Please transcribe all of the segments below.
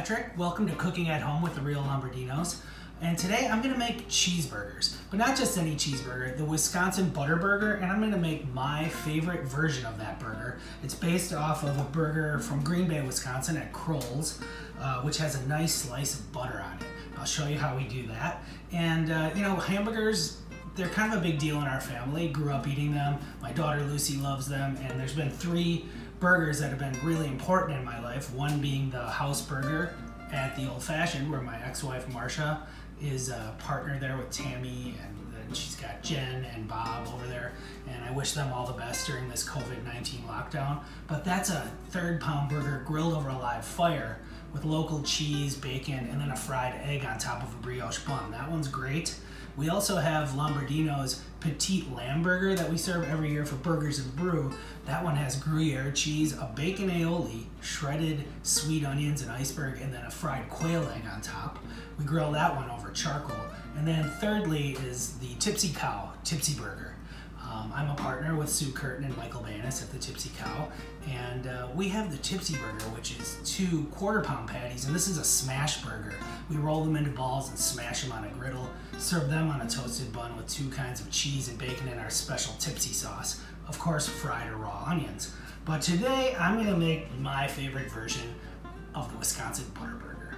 Patrick. Welcome to Cooking at Home with the Real Lombardinos. And today I'm going to make cheeseburgers, but not just any cheeseburger, the Wisconsin Butter Burger, and I'm going to make my favorite version of that burger. It's based off of a burger from Green Bay, Wisconsin at Kroll's, which has a nice slice of butter on it. I'll show you how we do that. And you know, hamburgers, they're kind of a big deal in our family. Grew up eating them. My daughter Lucy loves them, and there's been 3 burgers that have been really important in my life. One being the house burger at the Old Fashioned, where my ex-wife Marsha is a partner there with Tammy, and then she's got Jen and Bob over there, and I wish them all the best during this COVID-19 lockdown. But that's a 3-pound burger grilled over a live fire with local cheese, bacon, and then a fried egg on top of a brioche bun. That one's great. We also have Lombardino's Petite Lamb Burger that we serve every year for Burgers and Brew. That one has Gruyere cheese, a bacon aioli, shredded sweet onions and iceberg, and then a fried quail egg on top. We grill that one over charcoal. And then thirdly is the Tipsy Cow Tipsy Burger. I'm a partner with Sue Curtin and Michael Banis at the Tipsy Cow, and we have the Tipsy Burger, which is 2 quarter-pound patties, and this is a smash burger. We roll them into balls and smash them on a griddle, serve them on a toasted bun with 2 kinds of cheese and bacon in our special Tipsy sauce. Of course, fried or raw onions. But today, I'm gonna make my favorite version of the Wisconsin Butter Burger.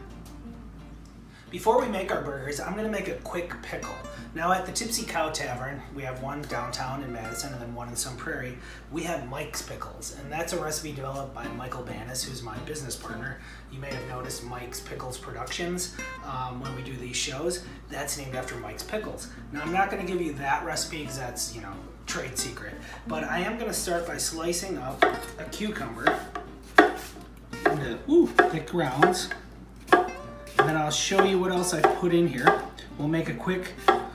Before we make our burgers, I'm gonna make a quick pickle. Now at the Tipsy Cow Tavern, we have one downtown in Madison and then one in Sun Prairie. We have Mike's Pickles, and that's a recipe developed by Michael Banis, who's my business partner. You may have noticed Mike's Pickles Productions when we do these shows. That's named after Mike's Pickles. Now I'm not gonna give you that recipe because that's, you know, trade secret, but I am gonna start by slicing up a cucumber into thick rounds. And then I'll show you what else I put in here. We'll make a quick,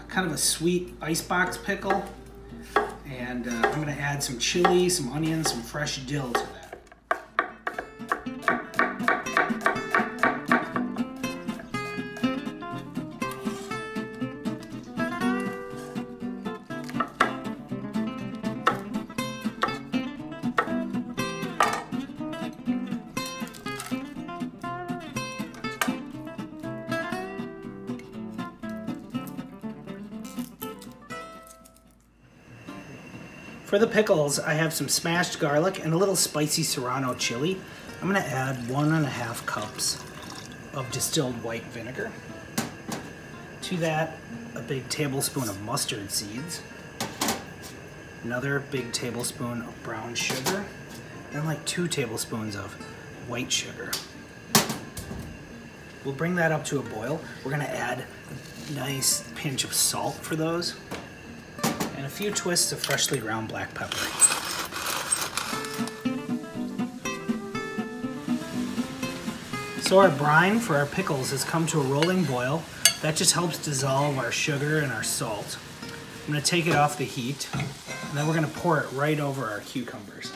kind of a sweet icebox pickle. And I'm gonna add some chili, some onions, some fresh dill to that. For the pickles, I have some smashed garlic and a little spicy serrano chili. I'm gonna add 1½ cups of distilled white vinegar. To that, a big tablespoon of mustard seeds, another big tablespoon of brown sugar, and like 2 tablespoons of white sugar. We'll bring that up to a boil. We're gonna add a nice pinch of salt for those, and a few twists of freshly ground black pepper. So our brine for our pickles has come to a rolling boil. That just helps dissolve our sugar and our salt. I'm gonna take it off the heat, and then we're gonna pour it right over our cucumbers.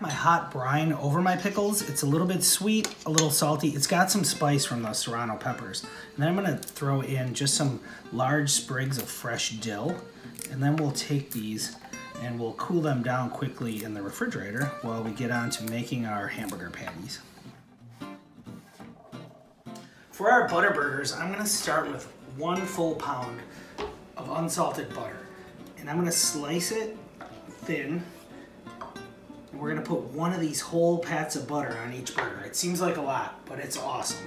My hot brine over my pickles. It's a little bit sweet, a little salty. It's got some spice from those serrano peppers. And then I'm gonna throw in just some large sprigs of fresh dill. And then we'll take these and we'll cool them down quickly in the refrigerator while we get on to making our hamburger patties. For our butter burgers, I'm gonna start with 1 full pound of unsalted butter. And I'm gonna slice it thin. We're gonna put 1 of these whole pats of butter on each burger. It seems like a lot, but it's awesome.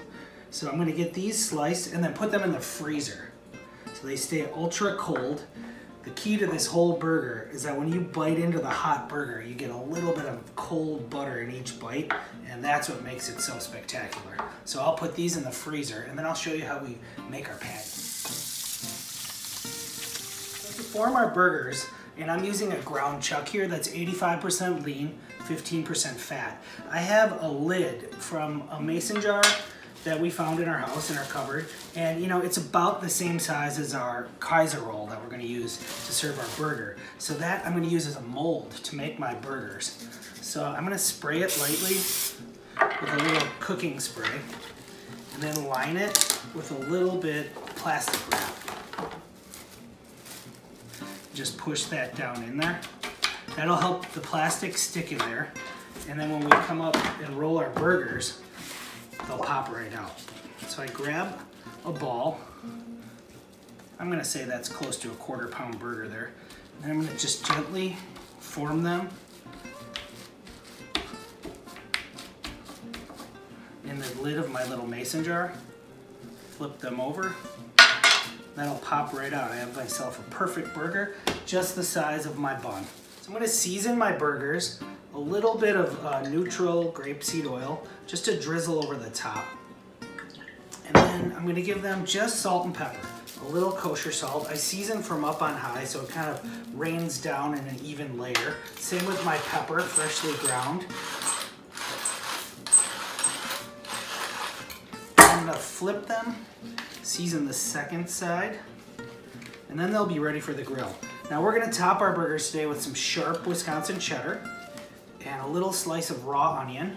So I'm gonna get these sliced and then put them in the freezer so they stay ultra cold. The key to this whole burger is that when you bite into the hot burger, you get a little bit of cold butter in each bite, and that's what makes it so spectacular. So I'll put these in the freezer, and then I'll show you how we make our patties. To form our burgers, and I'm using a ground chuck here that's 85% lean, 15% fat. I have a lid from a mason jar that we found in our house, in our cupboard, and you know, it's about the same size as our Kaiser roll that we're gonna use to serve our burger. So that I'm gonna use as a mold to make my burgers. So I'm gonna spray it lightly with a little cooking spray, and then line it with a little bit of plastic wrap. Just push that down in there. That'll help the plastic stick in there. And then when we come up and roll our burgers, they'll pop right out. So I grab a ball. I'm gonna say that's close to a 1/4 pound burger there. And I'm gonna just gently form them in the lid of my little mason jar. Flip them over. That'll pop right out. I have myself a perfect burger, just the size of my bun. So I'm gonna season my burgers, a little bit of neutral grapeseed oil, just to drizzle over the top. And then I'm gonna give them just salt and pepper, a little kosher salt. I season from up on high, so it kind of rains down in an even layer. Same with my pepper, freshly ground. I'm gonna flip them, season the second side, and then they'll be ready for the grill. Now we're gonna top our burgers today with some sharp Wisconsin cheddar and a little slice of raw onion.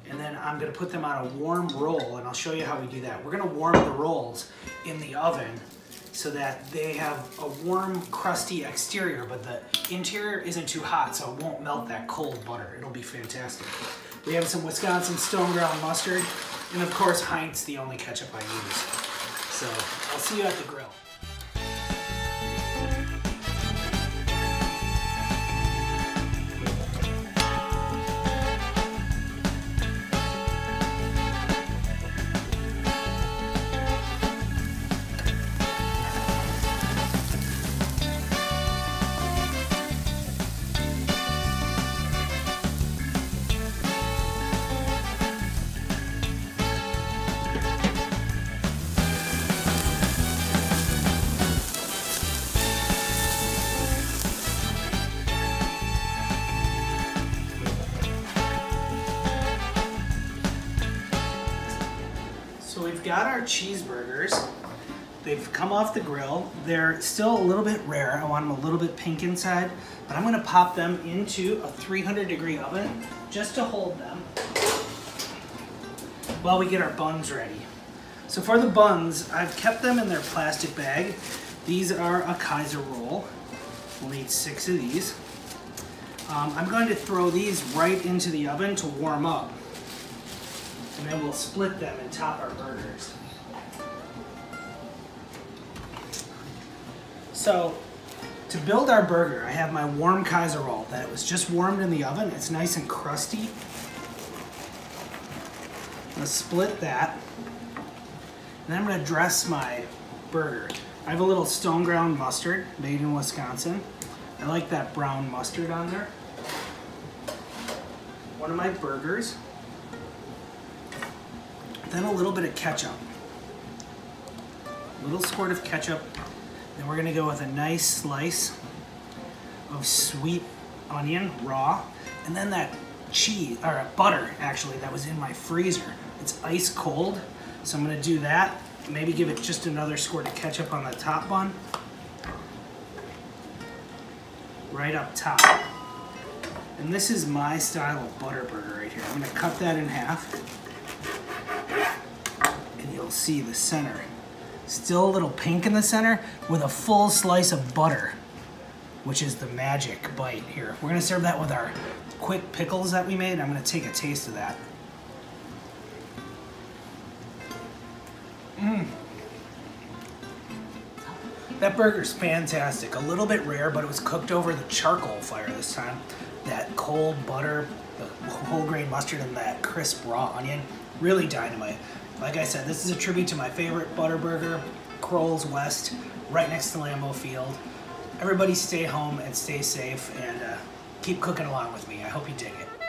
And then I'm gonna put them on a warm roll, and I'll show you how we do that. We're gonna warm the rolls in the oven so that they have a warm, crusty exterior, but the interior isn't too hot, so it won't melt that cold butter. It'll be fantastic. We have some Wisconsin stone ground mustard, and of course, Heinz, the only ketchup I use. So I'll see you at the grill. So we've got our cheeseburgers. They've come off the grill. They're still a little bit rare. I want them a little bit pink inside, but I'm gonna pop them into a 300-degree oven just to hold them while we get our buns ready. So for the buns, I've kept them in their plastic bag. These are a Kaiser roll. We'll need 6 of these. I'm going to throw these right into the oven to warm up. And then we'll split them and top our burgers. So, to build our burger, I have my warm Kaiser roll that was just warmed in the oven. It's nice and crusty. I'm gonna split that. And then I'm gonna dress my burger. I have a little stone ground mustard made in Wisconsin. I like that brown mustard on there. One of my burgers. Then a little bit of ketchup. A little squirt of ketchup. Then we're gonna go with a nice slice of sweet onion, raw. And then that cheese, or butter actually, that was in my freezer. It's ice cold, so I'm gonna do that. Maybe give it just another squirt of ketchup on the top bun. Right up top. And this is my style of butter burger right here. I'm gonna cut that in half. And you'll see the center. Still a little pink in the center with a full slice of butter, which is the magic bite here. We're gonna serve that with our quick pickles that we made. I'm gonna take a taste of that. That burger's fantastic. A little bit rare, but it was cooked over the charcoal fire this time. That cold butter, the whole grain mustard, and that crisp raw onion, really dynamite. Like I said, this is a tribute to my favorite butter burger, Kroll's West, right next to Lambeau Field. Everybody stay home and stay safe, and keep cooking along with me. I hope you dig it.